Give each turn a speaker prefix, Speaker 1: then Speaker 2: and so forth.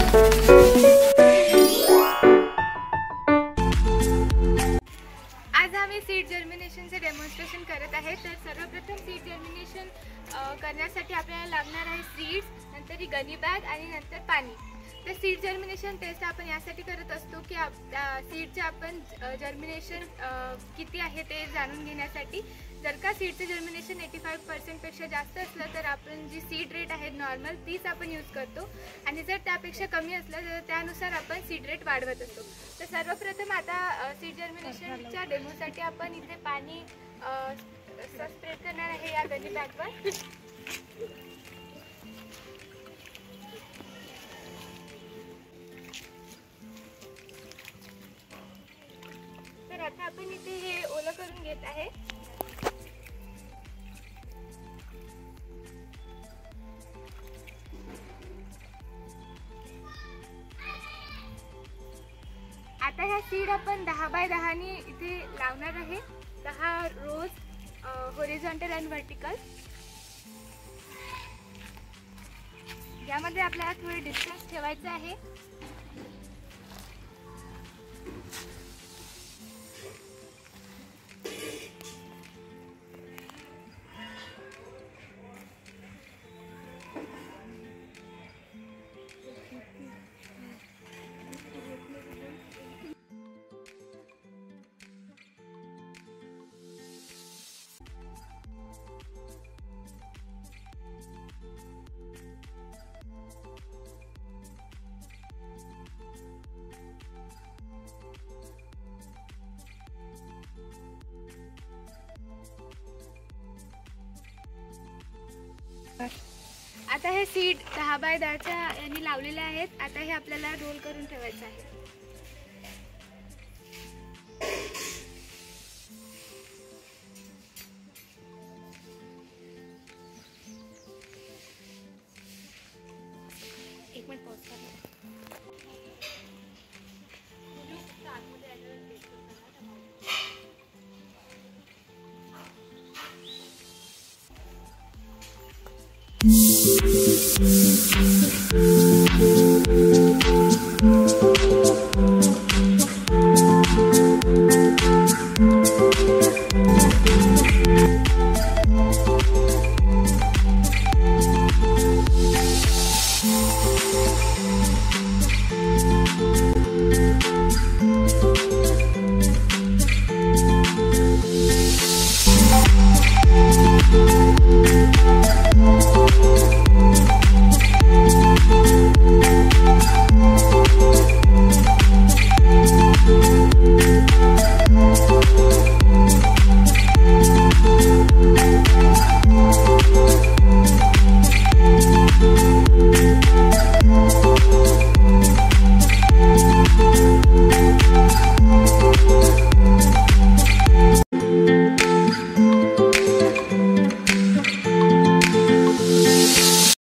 Speaker 1: आज आम्ही seed जर्मिनेशनचे demonstration करत आहे। तर सर्वप्रथम सीड जर्मिनेशन करण्यासाठी आपल्याला लागणार आहे सीड्स, नंतर ही गनी बॅग आणि नंतर पाणी। तर सीड जर्मिनेशन टेस्ट आपण यासाठी करत असतो की सीडचे आपण जर्मिनेशन किती आहे ते जाणून घेण्यासाठी। जर का सीडचे जर्मिनेशन 85% पेक्षा जास्त असलं तर आपण जी सीड रेट आहे नॉर्मल तीच आपण यूज करतो, आणि जर त्यापेक्षा कमी असलं तर त्यानुसार आपण सीड रेट वाढवत असतो। तर सर्वप्रथम आता सीड जर्मिनेशनच्या डेमोसाठी आपण इथे पाणी स्प्रेड करणार आहे या गनी बॅगवर। तर आता आपण इथे हे ओलं करून घेत आहे। आता ह्या सीड आपण 10 बाय 10 नी इथे लावणार आहे, 10 रोज हॉरिझॉन्टल आणि व्हर्टिकल। यामध्ये आपल्याला थोडे डिस्टन्स ठेवायचं आहे। आता हे सीड 10 बाय 10च्या यांनी लावलेले आहेत। आता हे आपल्याला रोल करून ठेवायचं आहे। एक मिनिट पॉज करा।